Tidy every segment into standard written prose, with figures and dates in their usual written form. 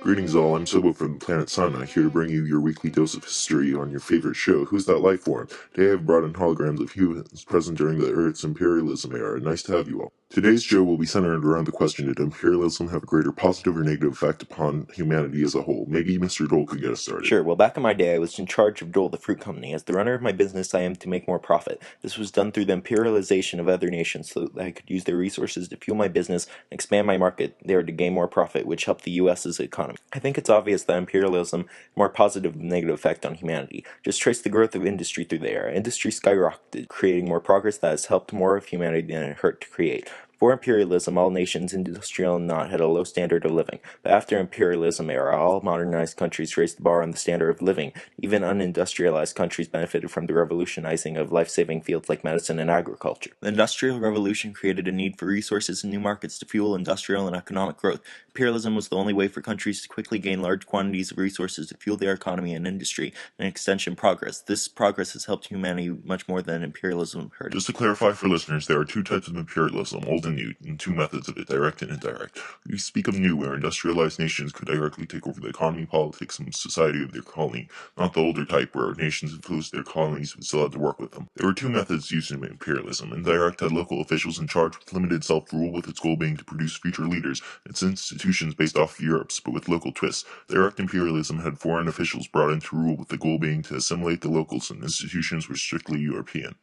Greetings all, I'm Sobo from Planet Sana, here to bring you your weekly dose of history on your favorite show, Who's That Life Form? Today I've brought in holograms of humans present during the Earth's imperialism era. Nice to have you all. Today's show will be centered around the question, did imperialism have a greater positive or negative effect upon humanity as a whole? Maybe Mr. Dole could get us started. Sure, well, back in my day, I was in charge of Dole, the fruit company. As the runner of my business, I aimed to make more profit. This was done through the imperialization of other nations so that I could use their resources to fuel my business and expand my market there to gain more profit, which helped the U.S.'s economy. I think it's obvious that imperialism had a more positive than negative effect on humanity. Just trace the growth of industry through the era. Industry skyrocketed, creating more progress that has helped more of humanity than it hurt to create. Before imperialism, all nations, industrial and not, had a low standard of living. But after imperialism era, all modernized countries raised the bar on the standard of living. Even unindustrialized countries benefited from the revolutionizing of life-saving fields like medicine and agriculture. The Industrial Revolution created a need for resources and new markets to fuel industrial and economic growth. Imperialism was the only way for countries to quickly gain large quantities of resources to fuel their economy and industry, and extension progress. This progress has helped humanity much more than imperialism hurt. Just to clarify for listeners, there are two types of imperialism, old and new, and two methods of it, direct and indirect. We speak of new, where industrialized nations could directly take over the economy, politics, and society of their colony, not the older type, where nations influenced their colonies but still had to work with them. There were two methods used in imperialism. Indirect had local officials in charge with limited self-rule, with its goal being to produce future leaders. Its institutions based off of Europe's, but with local twists. Direct imperialism had foreign officials brought in to rule, with the goal being to assimilate the locals, and institutions were strictly European.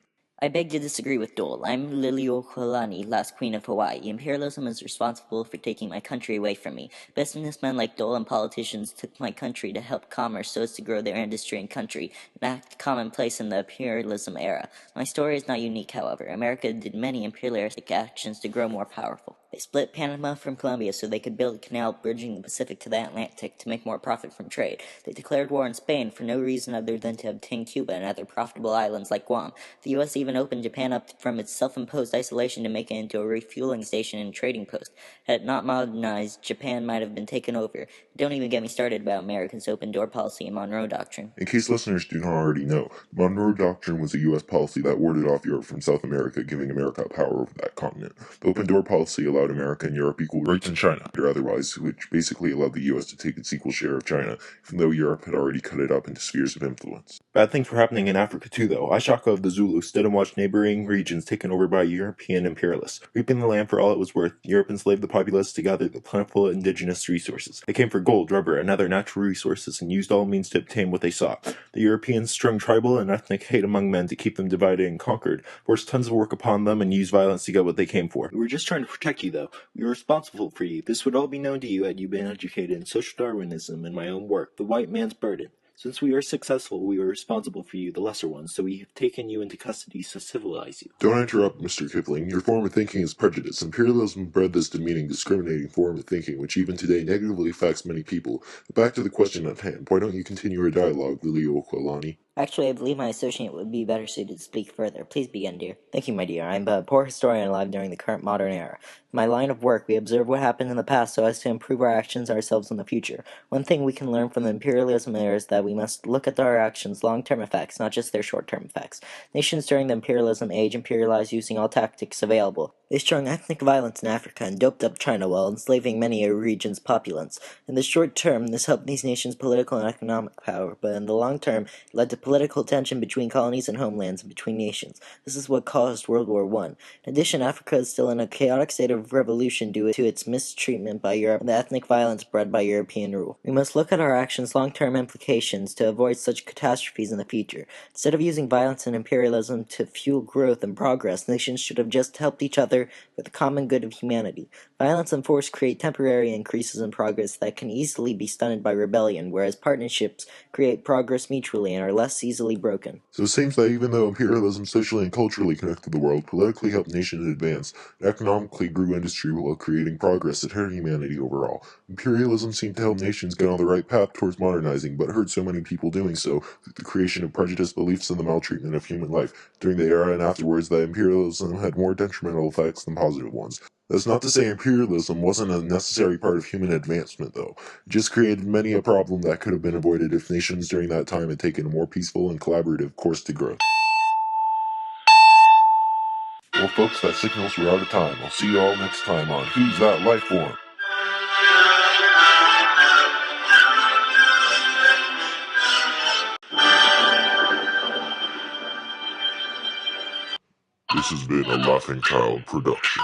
I beg to disagree with Dole. I'm Liliuokalani, last queen of Hawaii. Imperialism is responsible for taking my country away from me. Businessmen like Dole and politicians took my country to help commerce so as to grow their industry and country, an act commonplace in the imperialism era. My story is not unique, however. America did many imperialistic actions to grow more powerful. They split Panama from Colombia so they could build a canal bridging the Pacific to the Atlantic to make more profit from trade. They declared war on Spain for no reason other than to obtain Cuba and other profitable islands like Guam. The U.S. even opened Japan up from its self-imposed isolation to make it into a refueling station and trading post. Had it not modernized, Japan might have been taken over. Don't even get me started about America's open door policy and Monroe Doctrine. In case listeners do not already know, Monroe Doctrine was a U.S. policy that warded off Europe from South America, giving America power over that continent. The open door policy allowed America and Europe equal rights in China, or otherwise, which basically allowed the U.S. to take its equal share of China, even though Europe had already cut it up into spheres of influence. Bad things were happening in Africa too, though. Ashaka of the Zulu stood and watched neighboring regions taken over by European imperialists. Reaping the land for all it was worth, Europe enslaved the populace to gather the plentiful indigenous resources. They came for gold, rubber, and other natural resources and used all means to obtain what they sought. The Europeans strung tribal and ethnic hate among men to keep them divided and conquered, forced tons of work upon them, and used violence to get what they came for. We were just trying to protect you, though. We were responsible for you. This would all be known to you had you been educated in social Darwinism and my own work, The White Man's Burden. Since we are successful, we are responsible for you, the lesser ones, so we have taken you into custody to civilize you. Don't interrupt, Mr. Kipling. Your form of thinking is prejudice. Imperialism bred this demeaning, discriminating form of thinking, which even today negatively affects many people. But back to the question at hand. Why don't you continue your dialogue, Liliuokalani? Actually, I believe my associate would be better suited to speak further. Please begin, dear. Thank you, my dear. I'm a poor historian alive during the current modern era. In my line of work, we observe what happened in the past so as to improve our actions ourselves in the future. One thing we can learn from the imperialism era is that we must look at our actions' long-term effects, not just their short-term effects. Nations during the imperialism age imperialized using all tactics available. They strung ethnic violence in Africa and doped up China while enslaving many a region's populace. In the short term, this helped these nations' political and economic power, but in the long term, it led to political tension between colonies and homelands and between nations. This is what caused World War I. In addition, Africa is still in a chaotic state of revolution due to its mistreatment by Europe and the ethnic violence bred by European rule. We must look at our actions' long-term implications to avoid such catastrophes in the future. Instead of using violence and imperialism to fuel growth and progress, nations should have just helped each other for the common good of humanity. Violence and force create temporary increases in progress that can easily be stunted by rebellion, whereas partnerships create progress mutually and are less easily broken. So it seems that even though imperialism socially and culturally connected the world, politically helped nations advance, and economically grew industry while creating progress that hurt humanity overall. Imperialism seemed to help nations get on the right path towards modernizing, but hurt so many people doing so through the creation of prejudiced beliefs and the maltreatment of human life. During the era and afterwards, that imperialism had more detrimental effects than positive ones. That's not to say imperialism wasn't a necessary part of human advancement, though. It just created many a problem that could have been avoided if nations during that time had taken a more peaceful and collaborative course to growth. Well, folks, that signals we're out of time. I'll see you all next time on Who's That Life Form? This has been a Laughing Child production.